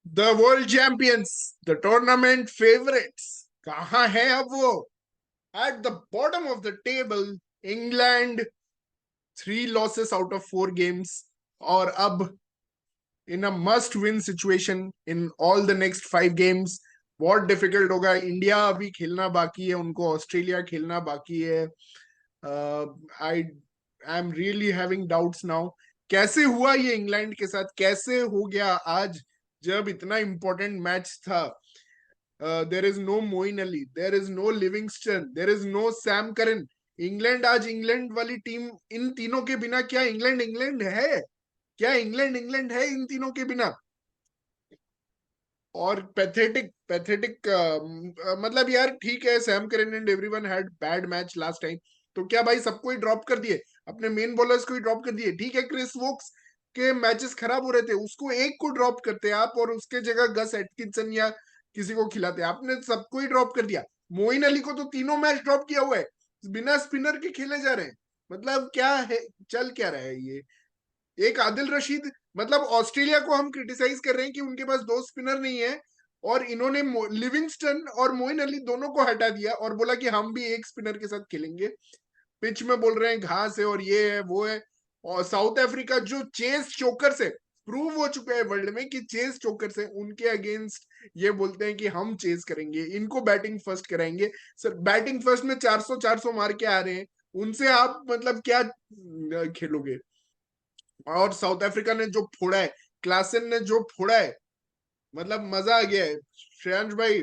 The world champions, the tournament favourites, कहाँ है अब वो? At the bottom of the table, England, 3 losses out of 4 games, और अब in a must win situation in all the next 5 games. बहुत difficult होगा. India अभी खेलना बाकी है, उनको ऑस्ट्रेलिया खेलना बाकी है. I I am really having doubts now. कैसे हुआ ये इंग्लैंड के साथ? कैसे हो गया आज जब इतना इंपॉर्टेंट मैच था? There is no Moin Ali, there is no Livingstone, there is no Sam Curran. England आज इंग्लैंड वाली टीम इन तीनों के बिना. क्या इंग्लैंड इंग्लैंड है? क्या इंग्लैंड इंग्लैंड है इन तीनों के बिना? और पैथेटिक पैथेटिक. मतलब यार ठीक है, Sam Curran and everyone had bad match last time. तो क्या भाई सबको ही ड्रॉप कर दिए? अपने मेन बॉलर्स को ही ड्रॉप कर दिए? ठीक है, क्रिस वोक्स के मैचेस खराब हो रहे थे, उसको एक को ड्रॉप करते आप और उसके जगह गस एटकिंसन या किसी को खिलाते. आपने सबको ही ड्रॉप कर दिया. मोइन अली को तो तीनों मैच ड्रॉप किया हुआ है, बिना स्पिनर के खेले जा रहे हैं. मतलब क्या है, चल क्या रहा है ये? एक आदिल रशीद, मतलब ऑस्ट्रेलिया को हम क्रिटिसाइज कर रहे हैं कि उनके पास 2 स्पिनर नहीं है, और इन्होंने लिविंगस्टन और मोइन अली दोनों को हटा दिया और बोला कि हम भी एक स्पिनर के साथ खेलेंगे. पिच में बोल रहे हैं घास है और ये है वो है. और साउथ अफ्रीका जो चेस चोकर्स है, प्रूव हो चुका है वर्ल्ड में कि चेस चोकर्स है, उनके अगेंस्ट ये बोलते हैं कि हम चेस करेंगे, इनको बैटिंग फर्स्ट कराएंगे. सर बैटिंग फर्स्ट में 400 400 मार के आ रहे हैं, उनसे आप मतलब क्या खेलोगे? और साउथ अफ्रीका ने जो फोड़ा है, क्लासन ने जो फोड़ा है, मतलब मजा आ गया है. श्रेयांश भाई,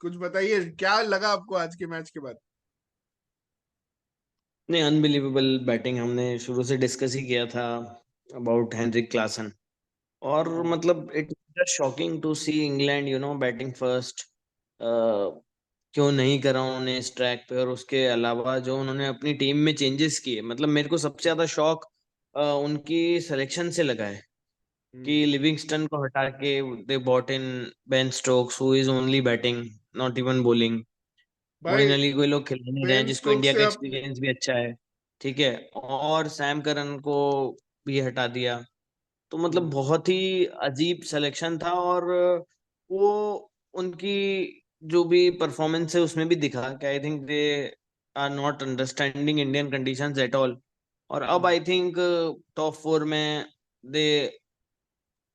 कुछ बताइए, क्या लगा आपको आज के मैच के बाद? नहीं, अनबिलीवेबल बैटिंग हमने शुरू से डिस्कस ही किया था अबाउट हेनरिक क्लासन। और हाँ. मतलब it just shocking to see England batting first. क्यों नहीं करा उन्होंने इस ट्रैक पे, और उसके अलावा जो उन्होंने अपनी टीम में चेंजेस किए, मतलब मेरे को सबसे ज्यादा शौक उनकी सिलेक्शन से लगा है कि हम्म. लिविंगस्टन को हटा के they bought in Ben Stokes who is only batting, not even bowling. Moin भाई अली को ये लोग खिला नहीं रहे हैं बेन जिसको स्टोक्स इंडिया से का आप. एक्सपीरियंस भी अच्छा है। ठीक है, और सैम करन को भी हटा दिया। तो मतलब हम्म. बहुत ही अजीब सिलेक्शन था। और वो उनकी जो भी परफॉर्मेंस है उसमें भी दिखा कि I think they are not understanding Indian conditions at all. और अब हम्म. आई थिंक टॉप 4 में दे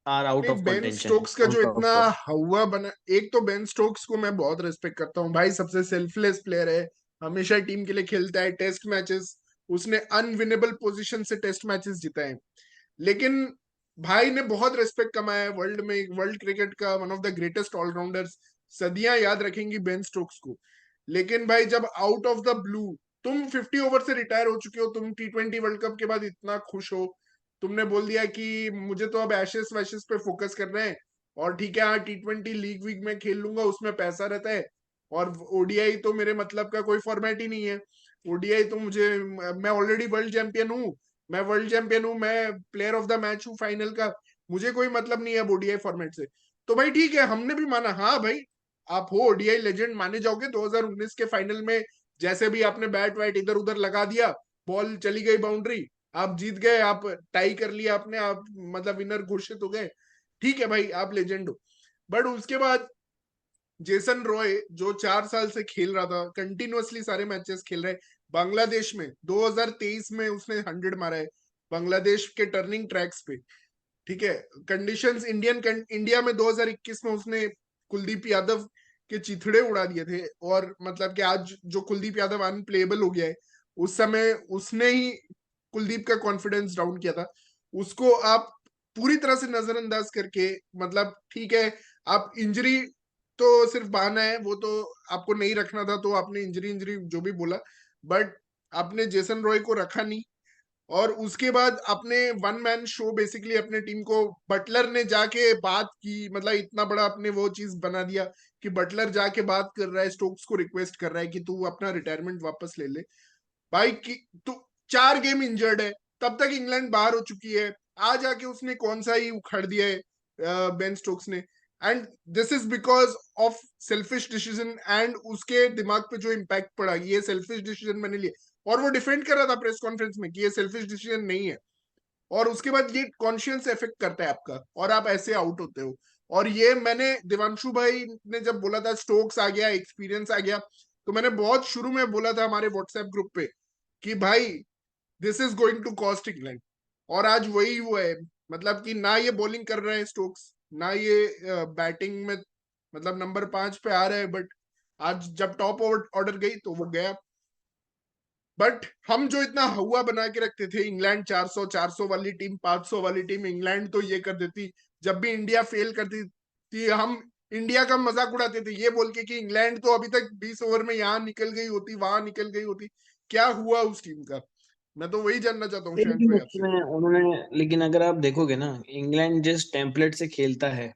आर आउट नहीं, ऑफ बेन कंटेंशन स्टोक्स का फ्रॉम जो टॉप इतना 4। हवा बना, एक तो बेन स्टोक्स को मैं बहुत रिस्पेक्ट करता हूँ भाई, सबसे सेल्फलेस प्लेयर है, हमेशा टीम के लिए खेलता है, टेस्ट मैचेस उसने अनविनेबल पोजीशन से टेस्ट मैचेस जीता है. लेकिन भाई ने बहुत रिस्पेक्ट कमाया है वर्ल्ड में, वर्ल्ड क्रिकेट का one of the greatest allrounders. सदियां याद रखेंगी बेन स्टोक्स को. लेकिन भाई जब आउट ऑफ द ब्लू तुम 50 ओवर से रिटायर हो चुके हो, तुम T20 वर्ल्ड कप के बाद इतना खुश हो, तुमने बोल दिया कि मुझे तो अब एशेस वैशेस पे फोकस करना है, और ठीक है हाँ T20 लीग वीग में खेल लूंगा, उसमें पैसा रहता है, और ओडीआई तो मेरे मतलब का कोई फॉर्मेट ही नहीं है. ओडीआई तो मुझे, मैं ऑलरेडी वर्ल्ड चैंपियन हूँ, मैं वर्ल्ड चैंपियन हूँ, मैं प्लेयर ऑफ द मैच हूँ फाइनल का, मुझे कोई मतलब नहीं है ओडीआई फॉर्मेट से. तो भाई ठीक है, हमने भी माना, हाँ भाई आप हो ओडीआई लेजेंड माने जाओगे 2019 के फाइनल में. जैसे भी आपने बैट वैट इधर उधर लगा दिया, बॉल चली गई बाउंड्री, आप जीत गए, आप टाई कर लिया आपने, आप मतलब विनर घोषित हो गए. ठीक है भाई, आप लेजेंड हो. बट उसके बाद जेसन रॉय जो 4 साल से खेल रहा था, कंटिन्यूअसली सारे मैचेस खेल रहे. बांग्लादेश में 2023 में उसने 100 मारा है, बांग्लादेश के टर्निंग ट्रैक्स पे. ठीक है, कंडीशंस इंडिया में 2021 में उसने कुलदीप यादव के चिथड़े उड़ा दिए थे. और मतलब कि आज जो कुलदीप यादव अनप्लेएबल हो गया है, उस समय उसने ही कुलदीप का कॉन्फिडेंस डाउन किया था. उसको आप पूरी तरह से नजरअंदाज करके, मतलब ठीक है, आप इंजरी तो सिर्फ बहाना है, वो तो आपको नहीं रखना था तो आपने इंजरी इंजरी जो भी बोला, बट आपने जेसन रॉय को रखा नहीं. और उसके बाद अपने वन मैन शो बेसिकली अपने टीम को, बटलर ने जाके बात की, मतलब इतना बड़ा आपने वो चीज बना दिया कि बटलर जाके बात कर रहा है, स्टोक्स को रिक्वेस्ट कर रहा है कि तू अपना रिटायरमेंट वापस ले ले. भाई की तू 4 गेम इंजर्ड है, तब तक इंग्लैंड बाहर हो चुकी है, आ जाके उसने कौन सा ही उखाड़ दिया है बेन स्टोक्स ने. And this is because of selfish decision, and उसके दिमाग पे जो इम्पैक्ट पड़ा, ये सेल्फिश डिसीजन मैंने लिया, और वो डिफेंड कर रहा था प्रेस कॉन्फ्रेंस में कि ये सेल्फिश डिसीजन नहीं है. और उसके बाद ये कॉन्शियस इफेक्ट करता है आपका, और आप ऐसे आउट होते हो. और ये मैंने दिवांशु भाई ने जब बोला था स्टोक्स आ गया, एक्सपीरियंस आ गया, तो मैंने बहुत शुरू में बोला था हमारे व्हाट्सएप ग्रुप पे कि भाई this is going to cost England. और आज वही हुआ है। मतलब कि ना ये बॉलिंग कर रहे हैं स्टोक्स, ना ये बैटिंग में मतलब नंबर 5 पे आ रहे हैं, बट आज जब टॉप ऑर्डर गई तो वो गया। बट हम जो इतना हवा बना के रखते थे, इंग्लैंड 400 400 वाली टीम, 500 वाली टीम, इंग्लैंड तो ये कर देती। जब भी इंडिया फेल करती थी, हम इंडिया का मजाक उड़ाते थे ये बोल के कि इंग्लैंड तो अभी तक 20 ओवर में यहाँ निकल गई होती, वहां निकल गई होती। क्या हुआ उस टीम का? मैं तो वही जानना चाहता हूँ नहीं, श्रेयांश लेकिन भाई आपसे। उसमें उन्होंने, लेकिन अगर आप देखोगे ना, इंग्लैंड जिस टेम्पलेट से खेलता है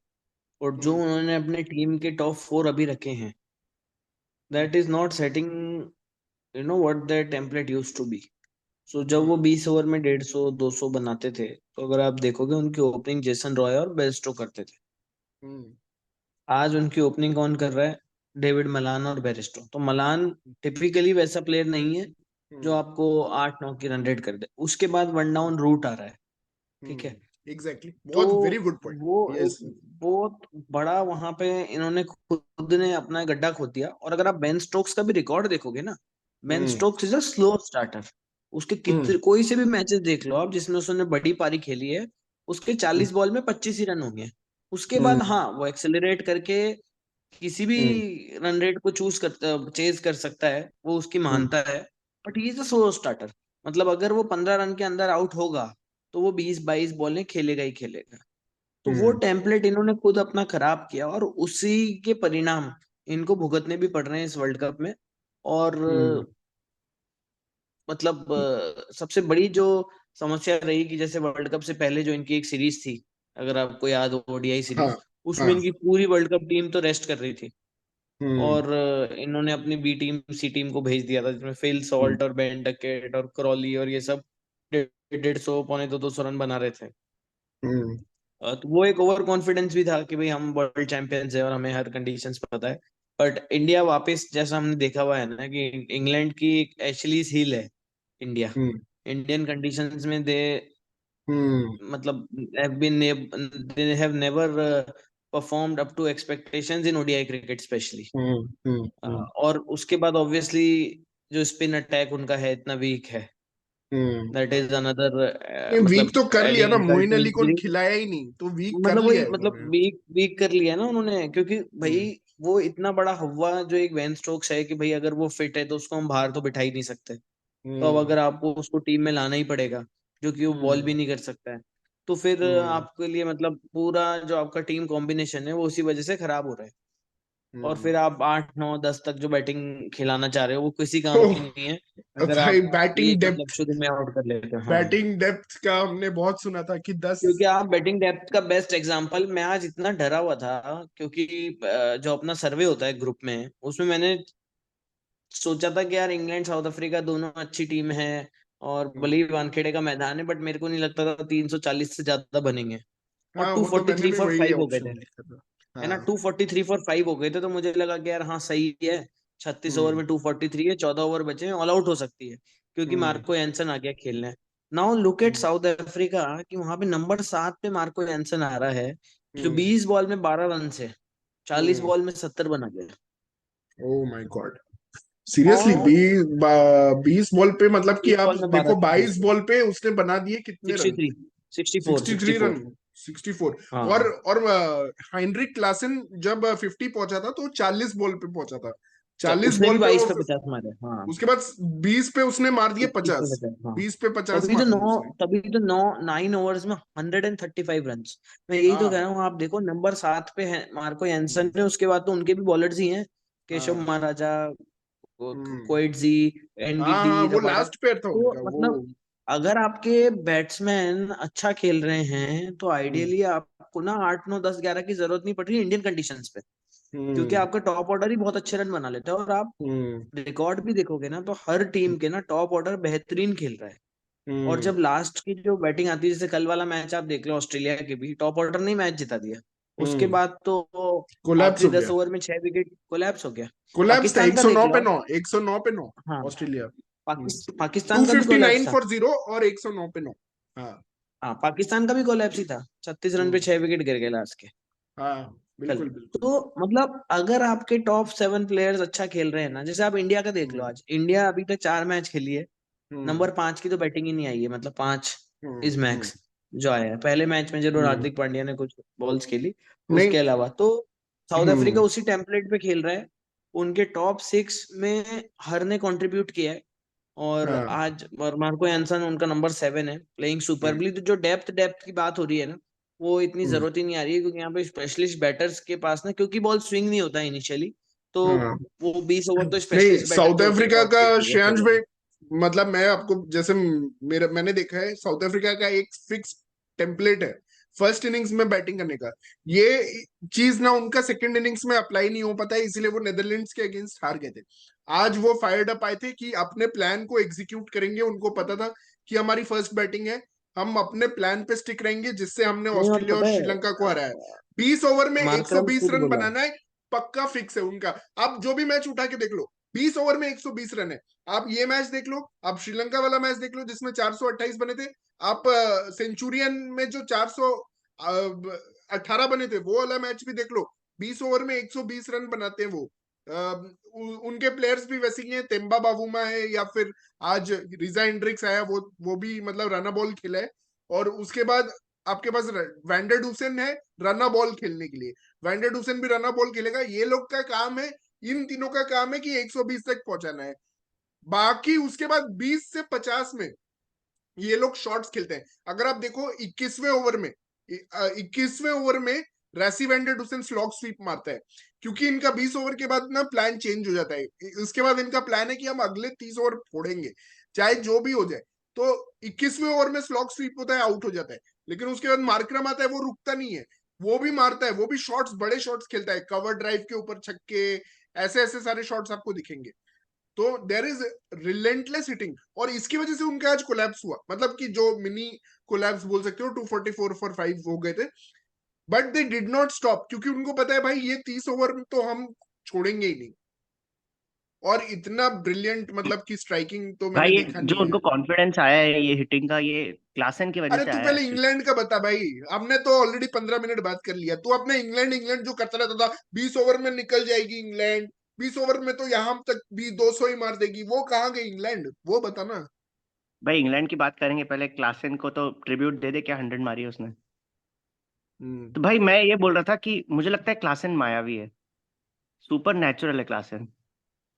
और जो हम्म। उन्होंने अपने टीम के टॉप 4 अभी रखे हैं, that is not setting what that template used to be. So जब वो हम्म। 20 ओवर में 150 200 बनाते थे, तो अगर आप देखोगे उनकी ओपनिंग जेसन रॉय और बेस्टो करते थे। हम्म। आज उनकी ओपनिंग कौन कर रहा है? डेविड मलान और बेरिस्टो। तो मलान टिपिकली वैसा प्लेयर नहीं है जो हम्म। आपको 8-9 की रन रेट कर दे। उसके बाद वन डाउन रूट आ रहा है, ठीक है। एग्जैक्टली, तो बहुत वेरी गुड पॉइंट। वो एक यस। बहुत बड़ा वहां पे इन्होंने खुद ने अपना गड्ढा खोद दिया। और अगर आप बेन स्टोक्स का भी रिकॉर्ड देखोगे ना, Ben hmm. Stokes is a slow starter. उसके हम्म। कितने कोई से भी मैचेस देख लो आप जिसमें उसने बड़ी पारी खेली है, उसके हम्म। 40 बॉल में 25 ही रन होंगे। उसके बाद हम्म। हाँ, वो एक्सेलरेट करके किसी भी हम्म। रन रेट को चेज कर सकता है, वो उसकी हम्म। महानता है। But he is a slow starter. मतलब अगर वो 15 रन के अंदर आउट होगा, तो वो 20-22 बॉलें खेलेगा ही खेलेगा। तो वो हम्म। टेम्पलेट इन्होंने खुद अपना खराब किया, और उसी के परिणाम इनको भुगतने भी पड़ रहे हैं इस वर्ल्ड कप में। और हम्म। मतलब सबसे बड़ी जो समस्या रही कि जैसे वर्ल्ड कप से पहले जो इनकी एक सीरीज थी, अगर आपको याद हो, ओडीआई हाँ। सीरीज, उसमें हाँ। इनकी पूरी वर्ल्ड कप टीम तो रेस्ट कर रही थी। हम्म। और इन्होंने अपनी बी टीम सी टीम को भेज दिया था, जिसमें फिल हम्म। सॉल्ट और बेन डकेट और क्रॉली और ये सब 150 पौने 200 रन बना रहे थे। हम्म। तो वो एक ओवर कॉन्फिडेंस भी था कि भाई हम वर्ल्ड चैंपियंस है और हमें हर कंडीशंस पता है। बट इंडिया वापस, जैसा हमने देखा हुआ है ना, कि इंग्लैंड की एक एशलीज हील है इंडिया। हम्म। इंडियन कंडीशंस में दे हम्म। मतलब have been they have never performed up to expectations in ODI cricket especially। हम्म। हम्म। और उसके बाद ऑब्वियसली जो स्पिन अटैक उनका है इतना वीक है, हम्म। दैट इज अनदर नहीं, वीक मतलब तो कर लिया एडिंग ना, इंसल्ट मोइन टू अली को इंजरी। खिलाया ही नहीं तो वीक कर मतलब लिया वही, है मतलब उन्होंने। वीक वीक कर लिया ना उन्होंने, क्योंकि भाई हम्म। वो इतना बड़ा हवा जो एक वेन स्टोक्स है कि भाई अगर वो फिट है तो उसको हम बाहर तो बिठा ही नहीं सकते। तो अब हम्म। अगर आपको उसको टीम में लाना ही पड़ेगा, जो कि वो बॉल भी हम्म। नहीं कर सकता है, तो फिर हम्म। आपके लिए मतलब पूरा जो आपका टीम कॉम्बिनेशन है वो उसी वजह से खराब हो रहा है। और हम्म। फिर आप 8 9 10 तक जो बैटिंग खिलाना चाह रहे हो वो किसी काम ओह, की नहीं है, अब अगर भाई आप बैटिंग एक मतलब डेप्थ, शुरू में आउट कर लेते हो। हाँ, बैटिंग डेप्थ का हमने बहुत सुना था कि 10। क्योंकि आप बैटिंग डेप्थ का बेस्ट एग्जांपल, मैं आज इतना डरा हुआ था क्योंकि जो अपना सर्वे होता है ग्रुप में, उसमें मैंने सोचा था कि यार इंग्लैंड साउथ अफ्रीका दोनों अच्छी टीम है, और भले ही वानखेड़े का मैदान है, बट मेरे को नहीं लगता था 340 से ज्यादा बनेंगे। और हाँ, टू वो तो फोर्टी मैंने थ्री भी फॉर वही फाइव हो गए ऑप्शन थे लिखा था। है ना, हाँ। 243 फॉर 5 हो गए थे। तो मुझे लगा कि यार हाँ सही है, 36 ओवर हम्म। में 243 है, 14 ओवर बचे हैं, ऑल आउट हो सकती है, क्योंकि हम्म। मार्को एंसन आ गया खेलने। Now look at hmm. South Africa, कि वहां पे नंबर 7 पे मार्को एंसन आ रहा है, जो हम्म। 20 बॉल में 12 रन से 40 हम्म। बॉल में 70 बना गया। ओह माय गॉड, सीरियसली और 20 बॉल पे, मतलब कि 20 आप बॉल में बारह देखो छक्के 22 से बॉल पे उसने बना दिए कितने सिक्सटी रन? Three 64 63 run. 64। 64। और हाँ, हाइनरिक क्लासन जब 50 पहुंचा था तो 40 बॉल पे पहुंचा था। 40 उसने बॉल भी पे 22 वो पे 50 मारे। हाँ, उसके बाद 20 पे उसने मार दिए 21 पे 50। 50। हाँ, 20 पे 50 मार दिए उसने। तभी तो 9 9 ओवर्स में 135 रन। मैं यही तो कह हाँ। रहा हूँ, आप देखो नंबर 7 पे है मार्को हम्म। एंसन ने, उसके बाद तो उनके भी बॉलर्स ही हैं, केशव हाँ। महाराजा, हम्म। कोएट्जी, हाँ। एनगिडी, हाँ, वो रबाडा। लास्ट पेयर था तो उनका वो। मतलब अगर आपके बैट्समैन अच्छा खेल रहे हैं, तो हम्म। आइडियली आपको ना 8 9 10 11 की जरूरत नहीं पड़ रही इंडियन कंडीशंस पे, क्योंकि हम्म। आपका टॉप ऑर्डर ही बहुत अच्छे रन बना लेता है। और आप हम्म। रिकॉर्ड भी देखोगे ना, तो हर टीम के ना टॉप ऑर्डर बेहतरीन खेल रहा है। और हम्म। जब लास्ट की जो बैटिंग आती है, जैसे कल वाला मैच आप देख लो, ऑस्ट्रेलिया के भी टॉप ऑर्डर ने मैच जिता दिया। उसके हम्म। बाद तो कोलैप्स आखिरी हो दस गया। ओवर में 6 विकेट कोलैप्स हो गया। कोलैप्स था, पाकिस्तान का देख 109 लो पे आप। 9, 109 पे 9। हाँ, ऑस्ट्रेलिया। पाकिस्तान का भी 259 कोलैप्स था। फॉर 0 और 109 पे 9। हाँ। हाँ, पाकिस्तान का भी कोलैप्स ही था, 36 रन पे हम्म। 6 विकेट गिर गए लास्ट के। हाँ कल। बिल्कुल बिल्कुल। तो मतलब अगर आपके टॉप 7 प्लेयर्स अच्छा खेल रहे हैं ना, जैसे आप इंडिया का देख लो, हम्म आज इंडिया अभी तक 4 मैच खेली है, हम्म नंबर 5 की तो बैटिंग ही नहीं आई है, मतलब 5 इज हम्म मैक्स जो आया है। पहले मैच में जरूर हम्म हार्दिक पांड्या ने कुछ बॉल्स खेली, नहीं। उसके अलावा तो साउथ अफ्रीका हम्म उसी टेम्पलेट पे खेल रहा है। उनके टॉप 6 में हर ने कंट्रीब्यूट किया है। और हाँ आज मार्को एंसन उनका नंबर 7 है, प्लेइंग हम्म सुपरबली। तो जो डेप्थ की बात हो रही है ना, वो इतनी हम्म, जरूरत ही नहीं आ रही है, क्योंकि यहाँ पे स्पेशलिस्ट बैटर्स के पास ना, क्योंकि बॉल स्विंग नहीं होता इनिशियली, तो हाँ वो 20 ओवर तो नहीं। स्पेशलिस्ट बैटर साउथ जो होते हैं अफ्रीका टॉप का 6 वो श्रेयांश खेल रहे भाई, हैं। मतलब मैं आपको जैसे मैंने देखा है साउथ अफ्रीका का एक फिक्स टेम्पलेट है फर्स्ट इनिंग्स में बैटिंग करने का। ये चीज ना उनका सेकंड इनिंग्स में अप्लाई नहीं हो पाता है, इसीलिए वो नेदरलैंड्स के अगेंस्ट हार गए थे। आज वो फायर्ड अप आए थे कि अपने प्लान को एग्जीक्यूट करेंगे, उनको पता था कि हमारी फर्स्ट बैटिंग है, हम अपने प्लान पे स्टिक रहेंगे, जिससे हमने नहीं, और ऑस्ट्रेलिया और पता है श्रीलंका को हराया। 20 ओवर में मार्करम 120 खुद रन बोला। बनाना है, पक्का फिक्स है उनका। आप जो भी मैच उठा के देख लो, 20 ओवर में 120 रन है। आप ये मैच देख लो, आप श्रीलंका वाला मैच देख लो जिसमें 428 बने थे, आप सेंचुरियन में जो 418 बने थे वो वाला मैच भी देख लो। 20 ओवर में 120 रन बनाते हैं वो। उनके प्लेयर्स भी वैसे ही हैं, तेम्बा बावुमा है या फिर आज रिजा एंड्रिक्स आया, वो भी मतलब रना बॉल खेला है। और उसके बाद आपके पास वैंडर डूसन है रना बॉल खेलने के लिए। वैंडर डूसन भी रना बॉल खेलेगा। ये लोग का काम है, इन तीनों का काम है कि 120 तक पहुंचाना है। बाकी उसके बाद 20 से 50 में ये लोग शॉट्स खेलते हैं। अगर आप देखो 21वें ओवर में रैसी वैंडर डुसन स्लॉग स्वीप मारता है, क्योंकि इनका 20 ओवर के बाद ना प्लान चेंज हो जाता है। उसके बाद इनका प्लान है कि हम अगले 30 ओवर फोड़ेंगे, चाहे जो भी हो जाए। तो 21वें ओवर में स्लॉग स्वीप होता है, आउट हो जाता है। लेकिन उसके बाद मार्करम आता है, वो रुकता नहीं है, वो भी मारता है, वो भी शॉट्स, बड़े शॉट्स खेलता है, कवर ड्राइव के ऊपर छक्के, ऐसे ऐसे सारे शॉट्स आपको दिखेंगे। तो देर इज रिलेंटलेस हिटिंग, और इसकी वजह से उनका आज कोलैप्स हुआ, मतलब कि जो मिनी कोलैप्स बोल सकते हो, 244 फॉर 5 हो गए थे। But they did not stop, क्योंकि उनको पता है भाई ये 30 ओवर में तो हम छोड़ेंगे ही नहीं। और इतना ब्रिलियंट मतलब कि स्ट्राइकिंग तो मैंने भाई ये देखा जो नहीं है। उनको कॉन्फिडेंस आया है ये हिटिंग का, ये क्लासन की वजह अरे से तू आया है पहले एक्चुअली। इंग्लैंड का बता भाई। हमने तो ऑलरेडी 15 मिनट बात कर लिया। तू अपने इंग्लैंड इंग्लैंड जो करता रहता था, 20 ओवर में निकल जाएगी इंग्लैंड, 20 ओवर में तो यहां तक भी 200 ही मार देगी, वो कहाँ गई इंग्लैंड, वो बता ना। भाई इंग्लैंड की बात करेंगे, पहले क्लासन को तो ट्रिब्यूट दे दे, क्या 100 मारी है उसने। हम्म तो भाई मैं ये बोल रहा था कि मुझे लगता है क्लासन मायावी है, सुपर नेचुरल है क्लासन।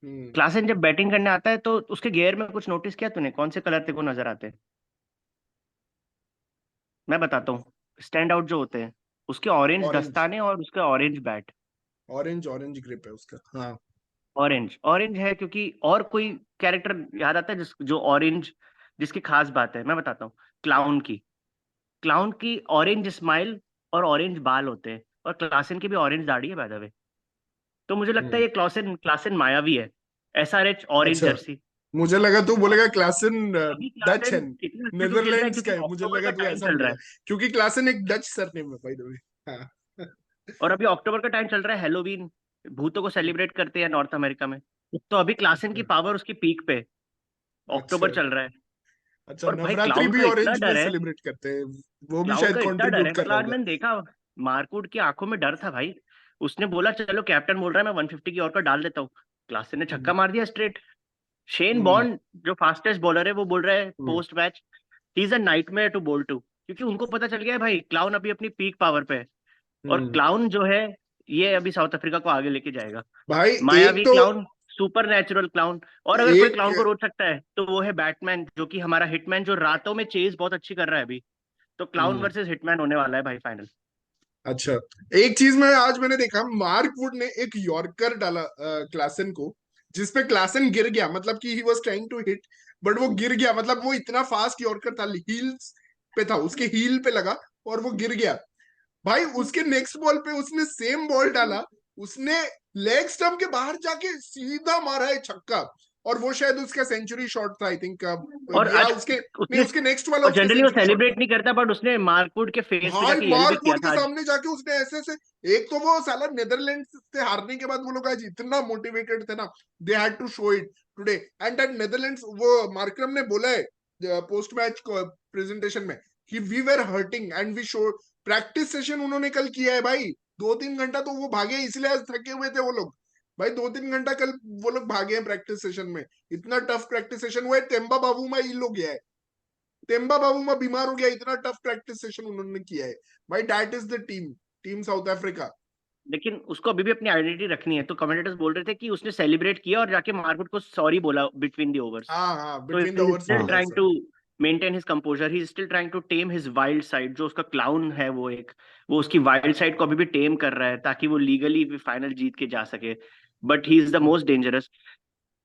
हम्म क्लासन जब बैटिंग करने आता है तो उसके गियर में कुछ नोटिस किया तूने, कौन से कलर तेरे को नजर आते हैं? मैं बताता हूँ। स्टैंड आउट जो होते हैं, उसके ऑरेंज ऑरेंज, दस्ताने और उसके orange bat. Orange orange grip है उसका, हाँ। ऑरेंज ऑरेंज है क्योंकि और कोई कैरेक्टर याद आता है जो ऑरेंज, जिसकी खास बात है मैं बताता हूँ। क्लाउन की, क्लाउन की ऑरेंज स्माइल और ऑरेंज बाल होते हैं, और क्लासन की भी ऑरेंज दाढ़ी है बाय द वे। तो मुझे लगता है हम्म ये क्लासन क्लासन मायावी है। SRH ऑरेंज अच्छा, जर्सी। मुझे लगा तू और बोलेगा अभी क्लासन अभी डच है, क्लासन इतना अच्छा क्यों खेल रहा है नेदरलैंड्स का क्योंकि है। मुझे अक्टूबर लगा का तू टाइम ऐसा चल रहा बोलेगा, है। क्योंकि क्लासन एक डच सरनेम है बाय द वे। हाँ और अभी अक्टूबर का टाइम चल रहा है, हेलोवीन, भूतों को सेलिब्रेट करते हैं नॉर्थ अमेरिका में। तो अभी क्लासन की अच्छा पावर उसकी पीक पे, अच्छा अक्टूबर चल रहा है। अच्छा, और भाई नवरात्रि क्लाउन भी का इतना ऑरेंज में डर है, सेलिब्रेट करते हैं, वो भी क्लाउन शायद का इतना डर कंट्रीब्यूट है, कर मतलब रहा आज होगा। मैंने देखा मार्कवुड की आंखों में डर था भाई। उसने बोला चलो कैप्टन बोल रहा है मैं 150 की और का डाल देता हूँ। क्लासन ने छक्का हम्म मार दिया स्ट्रेट। शेन हम्म बॉन्ड जो फास्टेस्ट बॉलर है वो बोल रहा है hmm post match, he is a nightmare to bowl to, क्योंकि उनको पता चल गया है भाई क्लाउन अभी अपनी पीक पावर पे है। और हम्म। क्लाउन जो है ये अभी साउथ अफ्रीका को आगे लेके जाएगा। भाई एक मायावी तो, क्लाउन, सुपर नेचुरल क्लाउन। और अगर कोई एक क्लाउन को रोक सकता है तो वो है बैटमैन, जो कि हमारा हिटमैन, जो रातों में चेज बहुत अच्छी कर रहा है अभी। तो क्लाउन हम्म वर्सेस हिटमैन होने वाला है भाई फाइनल। अच्छा, एक चीज मैं आज मैंने देखा, मार्क वुड ने एक यॉर्कर डाला क्लासन को, जिसपे क्लासन गिर गया, मतलब कि he was trying to hit, but वो गिर गया, मतलब वो इतना फास्ट यॉर्कर था, हील्स पे था, उसके हील पे लगा और वो गिर गया। भाई उसके नेक्स्ट बॉल पे उसने सेम बॉल डाला, उसने लेग स्टंप के बाहर जाके सीधा मारा है छक्का, और वो शायद उसका सेंचुरी शॉट था आई थिंक, और या आज उसके, नहीं उसने, उसके नेक्स्ट वाला और उसका जनरली वो सेंचुरी शॉट था। सेलिब्रेट नहीं करता बट उसने मार्कवुड के फेस पे भाई जाके येल भी मार्क किया वुड के था आज। सामने जाके उसने ऐसे ऐसे, एक तो वो साला नेदरलैंड से हारने के बाद वो लोग आज इतना मोटिवेटेड थे ना, they had to show it today. And that Netherlands, वो मार्करम ने बोला है पोस्ट मैच प्रेजेंटेशन में कि we were hurting and we show, practice session उन्होंने कल किया है भाई, 2-3 घंटा तो वो भागे, इसलिए आज थके हुए थे वो लोग भाई। 2-3 घंटा कल वो लोग भागे हैं प्रैक्टिस सेशन में, इतना टफ प्रैक्टिस सेशन हुआ है। तेम्बा बाबूमा इन लोग गया है, तेम्बा बाबूमा बीमार हो गया, इतना टफ प्रैक्टिस सेशन उन्होंने किया है भाई। That is the team, team south Africa. लेकिन उसको अभी भी अपनी आइडेंटिटी रखनी है, तो कमेंटेटर्स बोल रहे थे कि उसने सेलिब्रेट किया और जाके मार्कवुड को सॉरी बोला बिटवीन द ओवर्स। हाँ, तो between the he overs still बोला है ट्राइंग सब। To maintain his composure, he still trying to tame his wild side. जो उसका क्लाउन है वो उसकी वाइल्ड साइड को अभी भी टेम कर रहा है, ताकि वो लीगली भी फाइनल जीत के जा सके। But he is the most dangerous.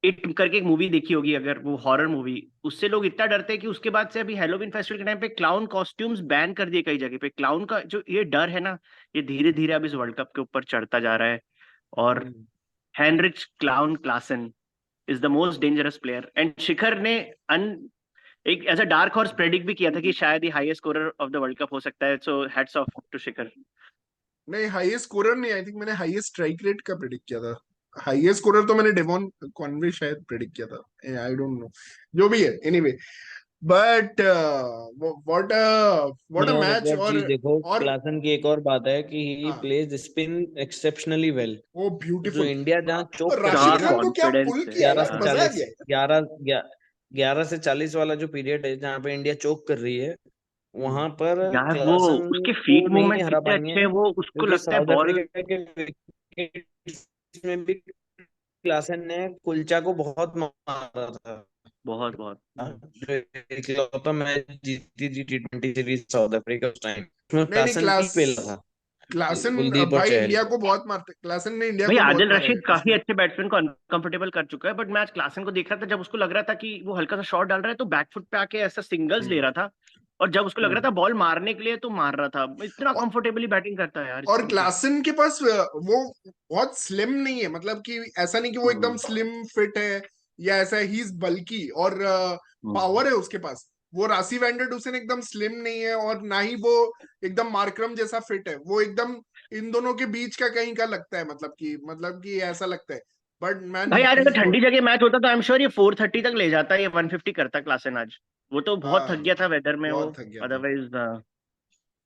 It करके एक मूवी देखी होगी अगर, वो हॉरर मूवी, उससे लोग इतना डरते हैं कि उसके बाद से अभी हेलोवीन फेस्टिवल के टाइम पे क्लाउन कॉस्ट्यूम्स बैन कर दिए कई जगह पे। क्लाउन का जो ये डर है ना, ये धीरे धीरे अब इस वर्ल्ड कप के ऊपर चढ़ता जा रहा है। और Heinrich clown Klaasen is the most dangerous player. And Shikhar ने एक as a dark horse predict भी किया था कि शायद ही highest scorer of the world cup हो सकता है। So hats off to Shikhar. नहीं, हाईएस्ट स्कोरर नहीं, आई थिंक मैंने हाईएस्ट स्ट्राइक रेट का प्रेडिक्ट किया था। हाईएस्ट स्कोरर तो मैंने डेवॉन कॉनवे शायद प्रेडिक्ट किया था, आई डोंट नो, जो भी है। एनीवे, बट व्हाट अ और एक मैच। और चीज देखो, और क्लासन की एक और बात है कि ही हाँ, प्लेज स्पिन एक्सेप्शनली वेल। वो जो ब्यूटीफुल। इंडिया जहाँ चोक कर रही क्या राशिद है ना, खान को क्या कॉन्फिडेंस पुल है किया ग्यारह यार, से यार। मजा आ चालीस गया। 11 से 40 वाला जो पीरियड है जहाँ पे इंडिया चोक कर रही है, हम्म, वहां पर यार वो क्लासन उसके को फीट नहीं मूवमेंट हरा कितने पाई अच्छे है, हैं, वो उसको क्योंकि लगता है साउथ बॉल। अफ्रीका के विकेट में भी क्लासन ने कुलचा को बहुत मारा था। बहुत बहुत। जो इकलौता मैच जीती थी T20 सीरीज साउथ अफ्रीका उस टाइम, उसमें नहीं नहीं, क्लासन ही पेला था क्लासन कुलदीप और भाई चहल इंडिया को। को बहुत मारते, क्लासन ने इंडिया भाई को बहुत आदिल मारा है रशीद काफी इसमें। अच्छे बैट्समैन को अनकंफर्टेबल कर चुका है, बट मैं आज क्लासन को देख रहा था, जब उसको लग रहा था कि वो हल्का सा शॉट डाल रहा है तो बैकफुट पे आके ऐसा सिंगल्स ले हम्म, रहा था। और जब उसको लग रहा हम्म। था बॉल मारने के लिए तो मार रहा था। इतना और कंफर्टेबली बैटिंग करता है यार और स्पिन पे। क्लासन के पास वो बहुत स्लिम नहीं है, मतलब कि ऐसा नहीं कि वो एकदम हम्म, स्लिम फिट है या ऐसा, ही इज बल्की और हम्म। पावर है उसके पास। वो रासी वैंडरडुसेन एकदम स्लिम नहीं है, और ना ही वो एकदम मार्करम जैसा फिट है। वो एकदम इन दोनों के बीच का कहीं का लगता है, मतलब कि ऐसा लगता है। बट मैन, भाई आज ही अगर इज ठंडी गुड। जगह मैच होता तो आई एम श्योर ये 430 तक ले जाता, ये 150 करता क्लासन आज। वो तो बहुत थक हाँ, गया था वेदर में वो। बहुत थक गया था। अदरवाइज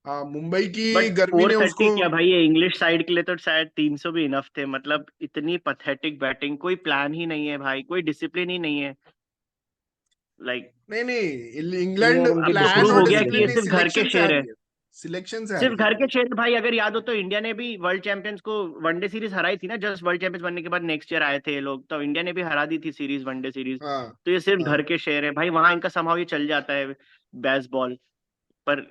हाँ, मुंबई की बट गर्मी ने 430 उसको। क्या भाई, ये इंग्लिश साइड के लिए तो शायद 300 भी इनफ थे। मतलब इतनी पथेटिक बैटिंग, कोई प्लान ही नहीं है भाई, कोई डिसिप्लिन ही नहीं है। लाइक नहीं नहीं, नहीं, इंग्लैंड और उनकी अब तो प्लान प्रूव और हो डिसिप्लिन गया नहीं कि डिसिप्लिन ये थी। नहीं, सिर्फ घर के सिलेक्शन से शेर हार है। गया, सिलेक्शन से हार सिर्फ गया घर वो के लोग। शेर भाई। अगर याद हो तो इंडिया ने भी वर्ल्ड चैंपियंस को वनडे सीरीज हराई थी ना, जस्ट वर्ल्ड चैंपियंस बनने के बाद नेक्स्ट ईयर आए थे ये लोग, तो इंडिया ने भी हरा दी थी सीरीज, वनडे सीरीज। हाँ, तो ये सिर्फ हाँ। घर के शेर है भाई, वहां इनका समाव ये चल जाता है बेसबॉल पर।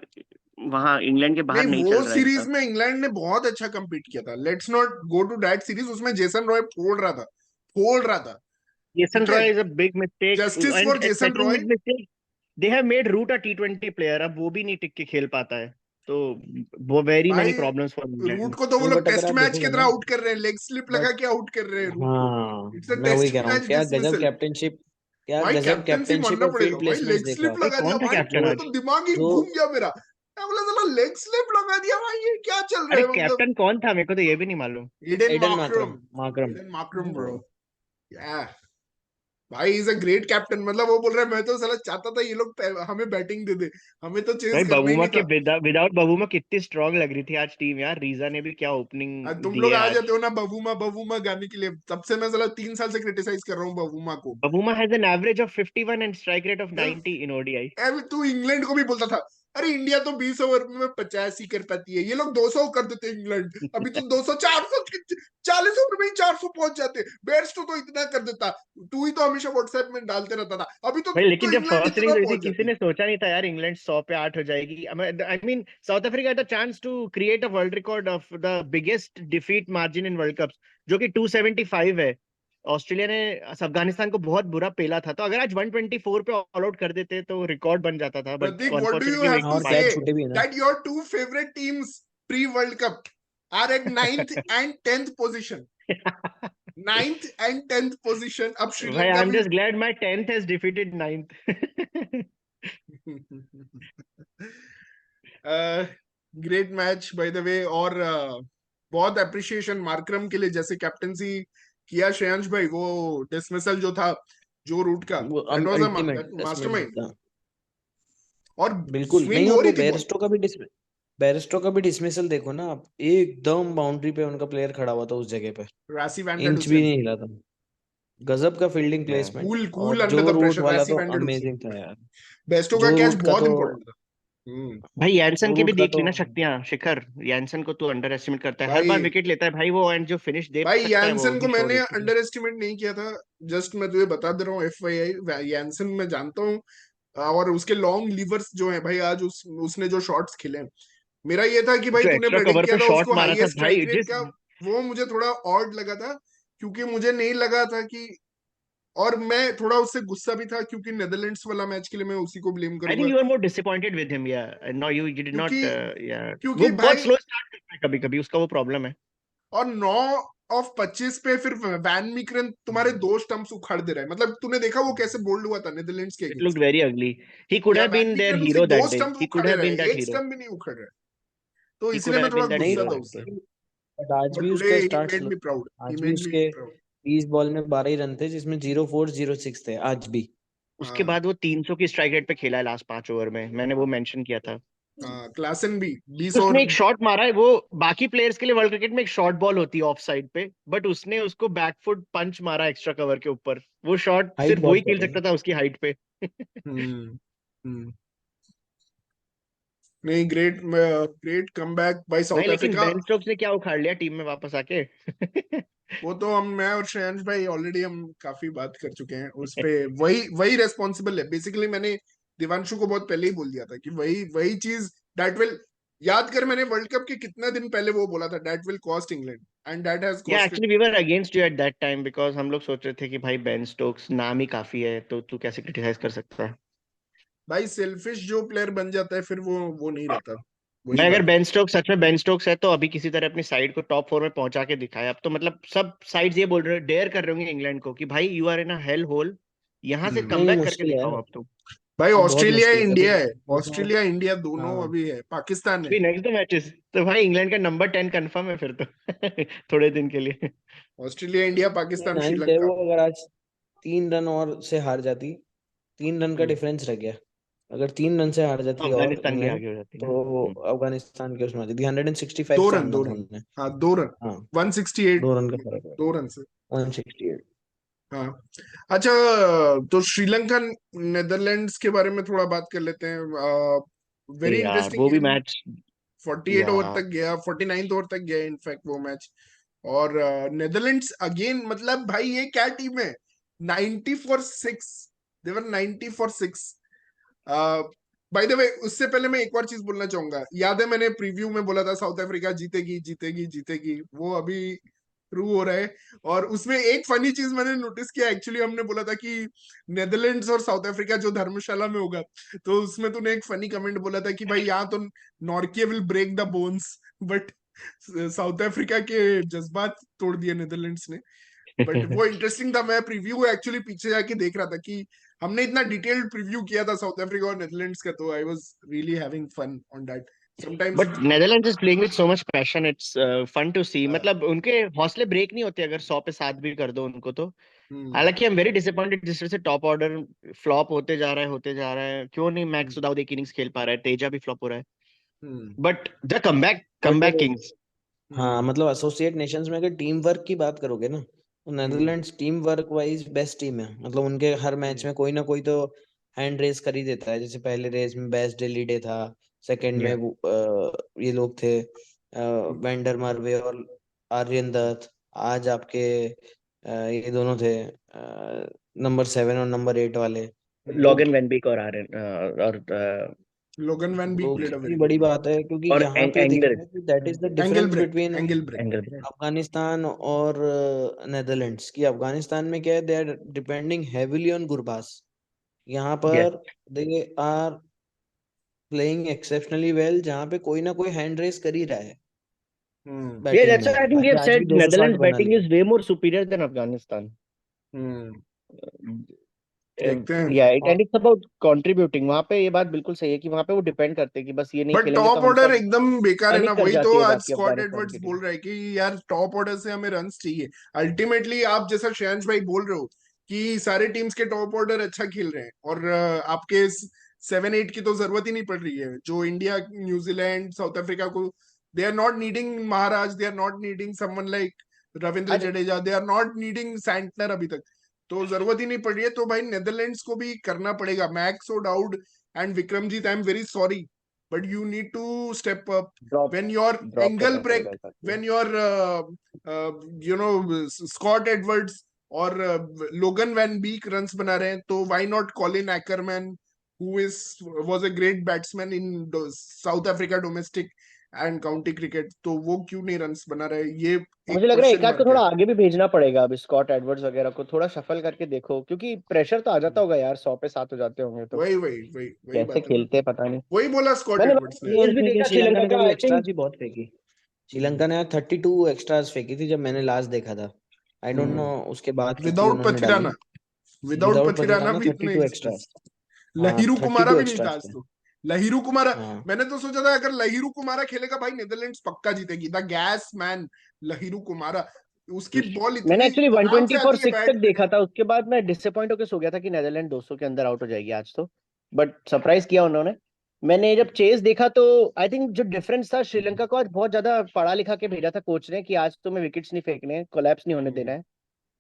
वहां इंग्लैंड के बाहर नहीं, नहीं वो चल रहा है सीरीज इनका। में इंग्लैंड ने बहुत अच्छा compete किया था। Let's not go to that series, उसमें जेसन रॉय फोड़ रहा था। जेसन ठीक है, Roy is a big mistake, justice and for Jason second Roy. Big mistake, they have made Root a T20 player. अब वो भी नहीं टिक के खेल पाता है, तो वो वेरी मेनी भाई प्रॉब्लम्स फॉर रूट इंग्लैंड। को तो वो नहीं, लोग बट अगर टेस्ट आप मैच की देखोगे तरह ना, आउट कर रहे हैं, लेग स्लिप लगा बट के आउट कर रहे हैं रूट को। हाँ, इट्स अ मैं वही टेस्ट कह रहा हूँ, मैच क्या गजब डिसमिसल। कैप्टनशिप, क्या भाई गजब कैप्टनसी कैप्टनशिप मानना और पड़ेगा फील्ड भाई, प्लेसमेंट्स लेग देखा। स्लिप भाई लगा दिया कौन था भाई, कैप्टन मैं तो आज? दिमाग ही जो घूम गया मेरा। मैं बोला साला लेग स्लिप लगा दिया भाई, ये क्या चल रहा अरे है मतलब। कैप्टन कौन था, मेरे को तो ये भी नहीं मालूम। Aiden Aiden Markram, Markram Markram Aiden Markram bro. या भाई इज अ ग्रेट कैप्टन, मतलब वो बोल रहा है मैं तो साला चाहता था ये लोग हमें बैटिंग दे दे, हमें तो भाई चेस करना ही बबूमा नहीं के था। विदाउट बबूमा कितनी स्ट्रांग लग रही थी आज टीम यार। रीजा ने भी क्या ओपनिंग तुम दी लोग है आ आज। जाते हो ना बबूमा बबूमा गाने के लिए, तब से मैं साला 3 साल से क्रिटिसाइज कर रहा हूँ बबूमा को। बबूमा has an average of 51 and strike rate of 90 in ODI. अब तू इंग्लैंड को भी बोलता था, अरे इंडिया तो 20 ओवर में 50 ही कर पाती है, ये लोग 200 कर देते हैं इंग्लैंड। अभी तो 200 400 40 ओवर में ही 400 पहुंच जाते। बेयरस्टो तो इतना कर देता, तू ही तो हमेशा व्हाट्सएप में डालते रहता था। अभी भाई लेकिन तो जब इंग्लैंड फर्स्ट इतना इनिंग्स हुई थी पहुंच किसी जाती। ने सोचा नहीं था यार इंग्लैंड 100 पे 8 हो जाएगी। I mean South Africa had a chance to create a world record of the biggest defeat margin in world cups, जो कि 275 है। ऑस्ट्रेलिया ने अफगानिस्तान को बहुत बुरा पेला था, तो अगर आज 124 पे ऑल आउट कर देते तो रिकॉर्ड बन जाता था, but Prateek, what do you unfortunately वो हैव एक टू और से पारी कैच हो छूटे भी है ना। That your two favourite teams pre world cup are at 9th and 10th position? गई। 9th and 10th पोजीशन, अब भाई आई श्रीलंका एम भी। Just glad my 10th has defeated 9th। Great match by the way. और बहुत appreciation Markram के लिए, जैसे captaincy किया श्रेयांश भाई, वो डिसमिसल जो था जो रूट का, वो that was a ultimate mastermind. था। और बिल्कुल स्विंग नहीं, हो और रही वो थी बॉल। बेयरस्टो का भी बेरस्टो का भी डिसमिसल देखो ना आप, एकदम बाउंड्री पे उनका प्लेयर खड़ा हुआ था उस जगह पे, रासी वैन डर इंच भी डुसेन, नहीं हिला था। गजब का फील्डिंग प्लेसमेंट। कूल और कूल अंडर जो द रूट प्रेशर, वाला रासी तो वैन डर डुसेन। अमेजिंग था यार। बेस्टो का जो कैच रूट का बहुत तो, इंपॉर्टेंट था। भाई यानसन जो की भी रूट का देख तो लेना शक्तियां शिखर। यानसन को तू अंडर एस्टिमेट करता है, हर बार भाई विकेट लेता है भाई वो, एंड जो फिनिश दे भाई सकता है वो यानसन को ही छोड़ मैंने देता है। अंडर एस्टिमेट नहीं किया था। जस्ट मैं तुझे बता दे रहा हूँ, FYI यानसन मैं जानता हूँ। और उसके लॉन्ग लीवर्स जो है भाई, आज उसने जो शॉट्स खेले हैं, मेरा ये था कि भाई जो तूने एक्स्ट्रा प्रेडिक्ट कवर किया पे था शॉट उसको मारा था हाईएस्ट स्ट्राइक भाई, रेट जिस का। वो मुझे थोड़ा ऑड लगा था, क्योंकि मुझे नहीं लगा था कि, और मैं थोड़ा उससे गुस्सा भी था, क्योंकि नेदरलैंड्स वाला मैच के लिए मैं उसी को ब्लेम आई थिंक करूंगा। You are more disappointed with him, या नो यू डिड क्योंकि नॉट, या वो क्योंकि बहुत भाई, स्लो स्टार्ट करता है कभी कभी, उसका वो प्रॉब्लम है। और 9 ऑफ 25 पे फिर वैन मीकरन तुम्हारे 2 स्टंप्स उखाड़ दे रहा है। मतलब तूने देखा वो कैसे बोल्ड हुआ था नेदरलैंड्स के it looked against. Very ugly. He could या हैव वैन बीन देयर मीकरन उसे हीरो दो दैट डे, स्टंप ही उखाड़ कुड हैव रहा बीन है, दैट एक हीरो, स्टंप भी नहीं उखाड़ रहा है। तो ही कुड इसीलिए मैं हैव थोड़ा बीन दैट गुस्सा हीरो था दैट उससे। डे। बट आज बट भी टुडे उसके ही start made slow, me proud, he आज भी मेड मी उसके प्राउड। 20 बॉल में 12 ही रन थे, जिसमें 0 4 0 6 थे आज भी। उसके हाँ बाद वो 300 की स्ट्राइक रेट पे खेला है लास्ट 5 ओवर में, मैंने वो मेंशन किया था। हाँ, क्लासन भी 20 और उसने एक शॉट मारा है वो, बाकी प्लेयर्स के लिए वर्ल्ड क्रिकेट में एक शॉर्ट बॉल होती है ऑफ साइड पे, बट उसने उसको बैकफुट पंच मारा एक्स्ट्रा कवर के ऊपर। वो शॉट हाइट सिर्फ बहुत वही खेल है। सकता था उसकी हाइट पे। हम्म हम्म नहीं, ग्रेट ग्रेट कमबैक बाय भाई साउथ लेकिन अफ्रीका। बेन स्टोक्स ने क्या उखाड़ लिया टीम में वापस आके। वो तो हम, मैं और श्रेयांश भाई ऑलरेडी हम काफी बात कर चुके हैं उस पे। वही वही रेस्पॉन्सिबल है बेसिकली। मैंने दिवांशु को बहुत पहले ही बोल दिया था कि वही वही चीज दैट विल, याद कर मैंने वर्ल्ड कप के कितना दिन पहले वो बोला था, that will cost England, and that has या costed. Actually we were against you at that time, because हम लोग सोच रहे थे कि भाई बेन स्टोक्स नाम ही काफी है, तो तू कैसे क्रिटिसाइज कर सकता है। भाई सेल्फिश जो प्लेयर बन जाता है फिर वो नहीं रहता। वही मैं अगर बात है। बेन स्टोक्स, सच में बेन स्टोक्स है तो अभी किसी तरह अपनी साइड को टॉप 4 में पहुंचा के दिखाए। अब तो मतलब सब साइड्स ये बोल रहे हैं, डेयर कर रहे होंगे इंग्लैंड को कि भाई you are in a hell hole, यहाँ से हम्म नहीं, कमबैक करके मुश्किल है दिखाओ यार। अब तो। भाई अब बहुत ऑस्ट्रेलिया है, मुश्किल है इंडिया है, कभी, वो तो। ऑस्ट्रेलिया इंडिया दोनों हाँ, अभी है, पाकिस्तान है। अभी नेक्स्ट 2 मैचेस तो भाई इंग्लैंड का नंबर 10 कंफर्म है फिर तो थोड़े दिन के लिए। ऑस्ट्रेलिया, इंडिया, पाकिस्तान, 9th है श्रीलंका। वो। अगर आज 3 रन और से हार जाती, 3 रन का हम्म डिफरेंस रह गया, अगर 3 रन से हार तो जाती और अफगानिस्तान भी इंग्लैंड, आगे हो जाती है ना। तो अफगानिस्तान के उसमें आ जाती। 165 दो रन, सामना दो था रन। उनने। हाँ 2 रन, हाँ, 168, 2 रन का फर्क है। 2 रन से। 168। हाँ। अच्छा, तो श्रीलंका नेदरलैंड्स के बारे में थोड़ा बात कर लेते हैं। अरे वेरी यार इंटरेस्टिंग वो भी गेम। मैच, 48 ओवर या तक गया, 49 ओवर तक गया इनफैक्ट वो मैच। और नेदरलैंड्स अगेन, मतलब भाई ये क्या टीम है। 90 for 6, they were 90 for 6। By the way, उससे पहले मैं एक और चीज बोलना चाहूंगा। याद है मैंने प्रीव्यू में बोला था साउथ अफ्रीका जीतेगी जीतेगी जीतेगी, वो अभी ट्रू हो रहा है। और उसमें एक फनी चीज मैंने नोटिस किया, एक्चुअली हमने बोला था कि नेदरलैंड्स और साउथ अफ्रीका जो धर्मशाला में होगा, तो उसमें तूने एक फनी कमेंट बोला था कि भाई यहाँ तो Nortje will break the bones, but South Africa के जज्बात तोड़ दिए नेदरलैंड्स ने। बट वो इंटरेस्टिंग था। मैं प्रीव्यू एक्चुअली पीछे जाके देख रहा था कि हमने इतना डिटेल्ड प्रीव्यू किया था साउथ अफ्रीका और नेदरलैंड्स का, तो I was really having fun on that sometimes. But Netherlands is playing with so much passion, it's fun to see. मतलब उनके हौसले ब्रेक नहीं होते अगर 100 पे 7 भी कर दो उनको तो। हालांकि आई एम वेरी डिसअपॉइंटेड, जिस तरह से टॉप ऑर्डर फ्लॉप होते जा रहा है, होते जा रहा है। क्यों नहीं मैक्स सुदाउद एक इनिंग्स खेल पा रहा है, तेजा भी फ्लॉप हो रहा है। But the comeback but comeback Kings. हाँ, मतलब एसोसिएट नेशंस में अगर टीम वर्क की बात करोगे ना, तो Netherlands team work wise best team है। मतलब उनके हर मैच में कोई ना कोई तो हैंड रेस कर ही देता है। जैसे पहले रेस में बेस्ट डेलीडे था, सेकंड में ये लोग थे, वेंडर मर्वे और आर्यन दत्त। आज आपके ये दोनों थे, नंबर 7 और नंबर 8 वाले। तो लॉगन वेनबिक और आरन और लोगन वैन बी वो प्लेड अ कितनी वेरी गुड बड़ी मैच। बात है, क्योंकि और यहाँ पे एंगलर, दिखा है कि that is the angle difference break, between angle break. एंगलर। अफगानिस्तान और नेदरलैंड्स। की अफगानिस्तान में क्या है, they are depending heavily on Gurbaz. यहाँ यस, पर they are playing exceptionally well, जहाँ पे कोई ना कोई हैंड रेस कर ही रहा है yeah, बैटिंग that's why में। I think we भाई have आज भी said 260 Netherlands बना batting लिए। is way more superior than Afghanistan. हम्म देखते हैं। या इट और एंड इट्स अबाउट कंट्रीब्यूटिंग। वहां पे ये बात बिल्कुल सही है कि वहां पे वो डिपेंड करते हैं कि बस ये नहीं बट खेलेंगे तो टॉप हम ऑर्डर सब एकदम बेकार है ना। पैनिक कर वही तो जाती है आज बाकी स्कॉट अफगानिस्तान एडवर्ड्स की बोल टीम। रहा है कि यार टॉप ऑर्डर से हमें रन्स चाहिए। अल्टीमेटली आप जैसा श्रेयांश भाई बोल रहे हो कि सारे टीम्स के टॉप ऑर्डर अच्छा खेल रहे हैं, और आपके 7-8 की तो जरूरत ही नहीं पड़ रही है। जो इंडिया, न्यूजीलैंड, साउथ अफ्रीका को, they are not needing Maharaj, they are not needing someone like Ravindra अरे Jadeja, they are not needing Santner अभी तक, तो जरूरत ही नहीं पड़ रही है। तो भाई नेदरलैंड्स को भी करना पड़ेगा। Max O'Dowd and Vikramjit, I am very sorry, but you need to step up drop when your drop angle करना break, पड़ेगा ताकि when your you know Scott Edwards और Logan Van Beek runs बना रहे हैं, तो why not Colin Ackerman who was a great batsman in South Africa domestic and county cricket, तो वो क्यों नहीं रन्स बना रहे? ये एक मुझे लग रहा है एक क्वेश्चन आध को मार्क है। थोड़ा आगे भी भेजना पड़ेगा अब स्कॉट एडवर्ड्स वगैरह को, थोड़ा शफल करके देखो, क्योंकि प्रेशर तो आ जाता होगा यार, 100 पे 7 हो जाते होंगे तो वही वही वही वही कैसे बात है ना, खेलते हैं पता नहीं। वही बोला स्कॉट मैंने एडवर्ड्स ने। और चेज भी इसमें क्या देखा श्रीलंका श्रीलंका ने का, कभी आई एक्स्ट्रा थिंक भी बहुत फेंकी। श्रीलंका ने 32 एक्स्ट्रास फेंकी थी जब मैंने लास्ट देखा था। आई डोंट नो उसके बाद कितनी विदाउट उन्होंने डाली। पथिराना, विदाउट विदाउट पथिराना पथिराना भी इतने 32 एक्स्ट्रास। हाँ लहिरू कुमारा 32 भी नहीं था एक्स्ट्रास आज थे। तो। लहिरू कुमारा, हाँ मैंने तो सोचा था अगर लहिरू कुमारा खेलेगा भाई नेदरलैंड्स पक्का जीतेगी। The gas man Lahiru Kumara, उसकी बॉल मैंने इतनी एक्चुअली आराम से 120 फॉर आती है 6 तक बैट पे। देखा था, उसके बाद मैं डिसअपॉइंट होकर सो गया था कि नेदरलैंड 200 के अंदर आउट हो जाएगी आज तो, बट सरप्राइज किया उन्होंने। मैंने जब चेस देखा तो आई थिंक जो डिफरेंस था, श्रीलंका को आज बहुत ज्यादा पढ़ा लिखा के भेजा था कोच ने कि आज तुम्हें विकेट्स नहीं फेंकने, कोलैप्स नहीं होने देना है,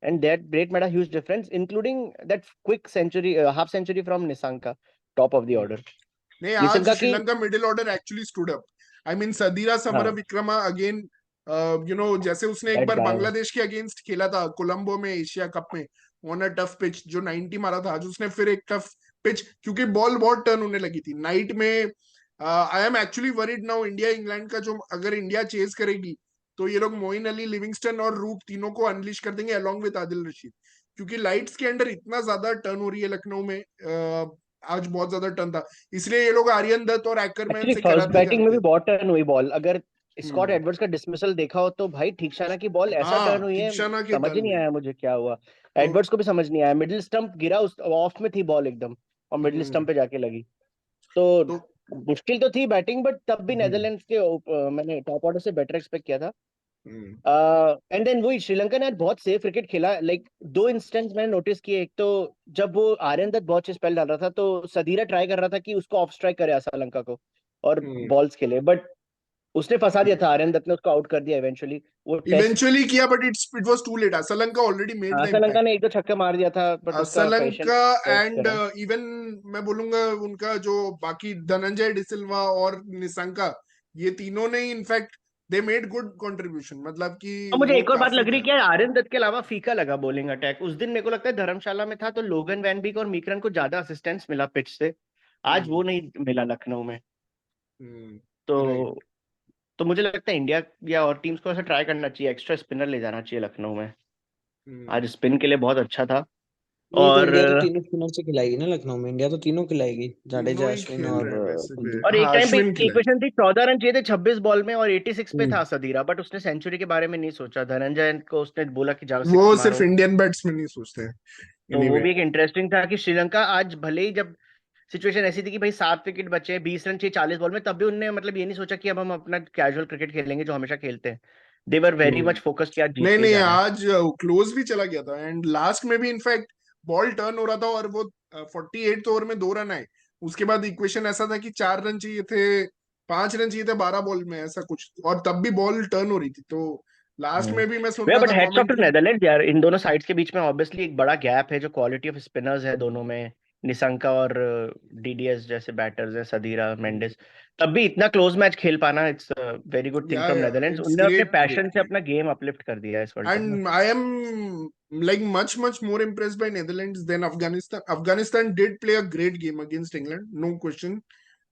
and that made a huge difference, including that quick century, half century from Nissanka, top of the order. नहीं, आज निशंका की, Sri Lanka middle order actually stood up. I mean Sadeera summer हाँ विक्रमा अगेन, यू नो जैसे उसने एक that बार guy, बांग्लादेश के against खेला था कोलंबो में एशिया कप में, ऑन अ टफ पिच जो 90 मारा था, आज उसने फिर एक टफ पिच, क्योंकि बॉल बहुत टर्न होने लगी थी नाइट में। I am actually worried now, India England का जो अगर इंडिया चेज करेगी तो ये लोग मोइन अली, लिविंगस्टन और रूप तीनों को अनलिश कर देंगे अलॉन्ग विद आदिल रशीद, क्योंकि लाइट्स के अंडर इतना ज्यादा टर्न हो रही है लखनऊ में। आज बहुत ज्यादा टर्न था, इसलिए ये लोग आर्यन दत्त और एक्करमैन एक्चुअली से फर्स्ट कराते बैटिंग में करते भी हैं। बहुत टर्न हुई बॉल। अगर स्कॉट हम्म, एडवर्ड्स का डिसमिसल देखा हो तो भाई ठीकशाना की बॉल ऐसा टर्न हाँ हुई है, तीक्षाना के समझ ही टर्न नहीं हुई आया मुझे क्या हुआ। तो। एडवर्ड्स को भी समझ नहीं आया, मिडिल स्टंप गिरा, उस ऑफ में थी बॉल एकदम, और मिडिल हम्म, स्टंप पे जाके लगी। तो तो मुश्किल तो थी बैटिंग, बट तब भी हम्म, नेदरलैंड्स के मैंने टॉप ऑर्डर से बेटर एक्सपेक्ट किया था। हम्म, एंड देन वही श्रीलंका ने आज बहुत सेफ क्रिकेट खेला। लाइक दो इंस्टेंस मैंने नोटिस किए, एक तो जब वो आर्यन दत्त बहुत अच्छे स्पेल डाल रहा था तो सदीरा ट्राई कर रहा था कि उसको ऑफ स्ट्राइक करे श्रीलंका को और हम्म। बॉल्स खेले, बट उसने फंसा दिया था, आर्यन दत्त ने उसको आउट कर दिया इवेंचुअली। वो टेस्ट, इवेंचुअली किया but it was too late. Sri Lanka already made the Sri Lanka impact. ने एक दो छक्का मार दिया था, बट उसका पेशेंस श्रीलंका टेस्ट एंड करा। इवन मैं बोलूंगा उनका जो बाकी धनंजय डिसिल्वा और निशंका, ये तीनों ने in fact they made good contribution, मतलब कि और मुझे वो एक और बात काफी लग रही था। है कि आर्यन दत्त के अलावा फीका लगा बॉलिंग अटैक उस दिन। मेरे को लगता है धर्मशाला में था तो लोगन वैनबीक और मीकरन को ज्यादा असिस्टेंस मिला पिच से, आज वो नहीं मिला लखनऊ में। राइट। तो तो मुझे लगता है इंडिया या और टीम्स को ऐसा ट्राई करना चाहिए, एक्स्ट्रा स्पिनर ले जाना चाहिए लखनऊ में। आज स्पिन के लिए बहुत अच्छा था। नहीं तो और इंडिया तो तीनों स्पिनर से खिलाएगी ना लखनऊ में। इंडिया तो तीनों खिलाएगी, तीनों जाडेजा, ही अश्विन खेल और रहे हैं वैसे भी। कुलदीप। और एक हाँ टाइम पे अश्विन खिलाए। इक्वेशन थी 14 रन चाहिए थे 26 बॉल में, और 86 पे हम्म। था सदीरा, बट उसने सेंचुरी के बारे में नहीं सोचा। धनंजय को उसने बोला कि जाओ वो 6 सिर्फ मारो। इंडियन बैट्समैन नहीं सोचते हैं। तो वो एनीवे भी एक इंटरेस्टिंग था कि श्रीलंका आज भले ही, जब सिचुएशन ऐसी थी कि भाई 7 विकेट बचे, 20 रन चाहिए 40 बॉल में, तब भी उनने मतलब ये नहीं सोचा कि अब हम अपना कैजुअल क्रिकेट खेलेंगे जो हमेशा खेलते हैं। दे वर वेरी मच फोकस कि आज जीत नहीं के ही नहीं, जाना है। आज क्लोज भी चला गया था एंड लास्ट में भी इनफैक्ट बॉल टर्न हो रहा था और वो 48 ओवर में 2 रन आए। उसके बाद इक्वेशन ऐसा था कि 4 रन चाहिए थे, 5 रन चाहिए थे 12 बॉल में, ऐसा कुछ, और तब भी बॉल टर्न हो रही थी। तो लास्ट में भी मैं सुन भैया रहा बट था heads off to commentary. Netherlands यार, इन दोनों साइड्स के बीच में ऑब्वियसली एक बड़ा गैप है, जो क्वालिटी ऑफ स्पिनर्स है दोनों में। निशंका और डीडीएस जैसे बैटर्स हैं, सदीरा, मेंडिस, तब भी इतना क्लोज मैच खेल पाना, इट्स वेरी गुड थिंग या फ्रॉम नेदरलैंड्स। इट्स उनने अपने ग्रेट, पैशन से ग्रेट। अपना गेम अपलिफ्ट कर दिया है इस वर्ल्ड कप में। And I am like much more impressed by Netherlands than Afghanistan. Afghanistan did play a great game against England, no question.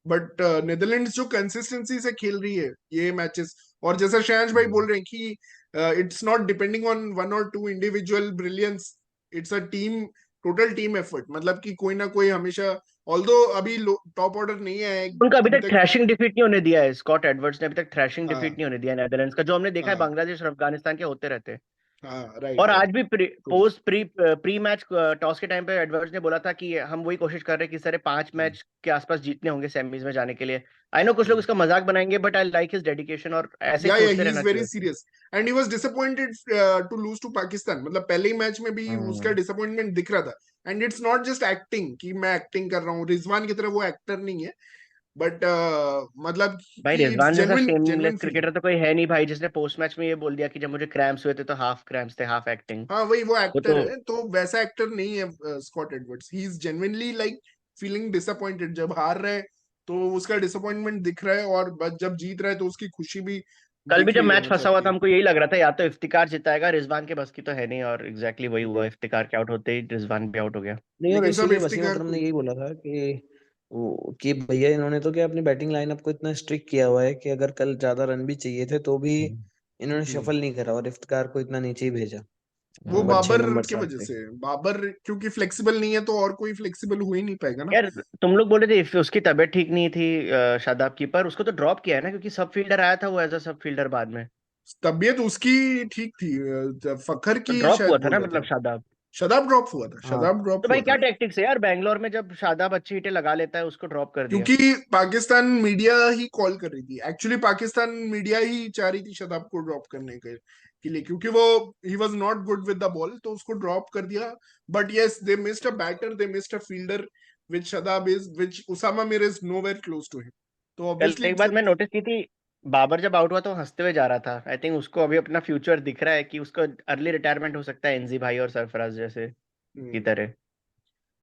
But Netherlands जो कंसिस्टेंसी से खेल रही है ये मैचेस, और जैसा शैंश भाई बोल रहे हैं कि it's not depending on one और two individual brilliance, it's a team, total team effort, मतलब कि कोई ना कोई हमेशा, ऑल्दो अभी टॉप ऑर्डर नहीं है उनका अभी अभी तक तक। थ्रैशिंग डिफीट नहीं होने दिया है स्कॉट एडवर्ड्स ने, अभी तक थ्रैशिंग डिफीट हाँ नहीं होने दिया नेदरलैंड्स का, जो हमने देखा है हाँ बांग्लादेश और अफगानिस्तान के होते रहते हैं। हाँ और राइट आज भी राइट प्री मैच टॉस के टाइम पे एडवर्ड्स ने बोला था कि हम वही कोशिश कर रहे हैं कि सारे 5 मैच के आसपास जीतने होंगे सेमीज में जाने के लिए। आई नो कुछ लोग इसका मजाक बनाएंगे, but I like his dedication, और ऐसे ही या सोचते ही इज रहना वेरी चाहिए। Serious and he was disappointed to lose to Pakistan. मतलब पहले ही मैच में भी उसका डिसअपॉइंटमेंट दिख रहा था। And it's not just acting कि मैं एक्टिंग कर रहा हूँ, रिजवान की तरह वो एक्टर नहीं है, बट मतलब भाई कि इट्स रिजवान जैसा genuine shameless genuine feeling. Cricketer तो कोई है नहीं भाई, जिसने पोस्ट मैच में ये बोल दिया कि जब मुझे क्रैम्प्स हुए थे तो हाफ क्रैम्प्स थे, हाफ एक्टिंग। हाँ वही वो वो एक्टर तो है, तो वैसा एक्टर नहीं है Scott Edwards. He is genuinely like feeling disappointed. जब हार रहे हैं तो उसका डिसअपॉइंटमेंट दिख रहा है, और जब जीत रहा है तो उसकी खुशी भी कल भी दिख जब रही है, मैच फंसा मतलब हुआ था कि हमको यही लग रहा था या तो इफ्तिकार जिताएगा, रिजवान के बस की तो है नहीं, और एग्जैक्टली वही हुआ, इफ्तिकार के आउट होते ही रिजवान भी आउट हो गया। नहीं, और लेकिन सब इसीलिए वसीम इफ्तिकार अकरम को। ने यही बोला था कि भैया इन्होंने तो क्या अपनी बैटिंग लाइनअप को इतना स्ट्रिक्ट किया हुआ है कि अगर कल ज्यादा रन भी चाहिए थे तो भी इन्होंने हम्म। शफल नहीं करा और इफ्तिकार को इतना नीचे ही भेजा। वो नंबर 6 बाबर नंबर के 7 वजह पे। से, बाबर क्योंकि फ्लेक्सिबल नहीं है तो और कोई फ्लेक्सिबल हो ही नहीं पाएगा ना। यार तुम लोग बोले थे उसकी तबीयत ठीक नहीं थी शादाब की, पर उसको तो ड्रॉप किया है ना, क्योंकि सब फील्डर आया था वो एज अ सब फील्डर बाद में। तबीयत उसकी ठीक थी, फखर तो की ड्रॉप हुआ शायद था बोल ना रहे थे। मतलब शादाब। शदाब ड्रॉप हुआ था, हाँ, शदाब ड्रॉप तो हुआ भाई क्या था। टैक्टिक्स है यार, बैंगलोर में जब शादाब अच्छी हिटें लगा लेता है उसको ड्रॉप कर दिया। क्योंकि पाकिस्तान मीडिया ही कॉल कर रही थी, एक्चुअली पाकिस्तान मीडिया ही चाह रही थी शदाब को ड्रॉप करने के लिए, क्योंकि वो he was not good with the ball, तो उसको ड्रॉप कर दिया। But yes they missed a batter, they missed a fielder which Shadab is, which Usama Mir is nowhere close to him. तो कल ऑब्वियसली एक बात मैं नोटिस की थी, बाबर जब आउट हुआ तो हंसते हुए जा रहा था। आई थिंक उसको अभी अपना फ्यूचर दिख रहा है कि उसको अर्ली रिटायरमेंट हो सकता है एनजी भाई और सरफराज जैसे की तरह।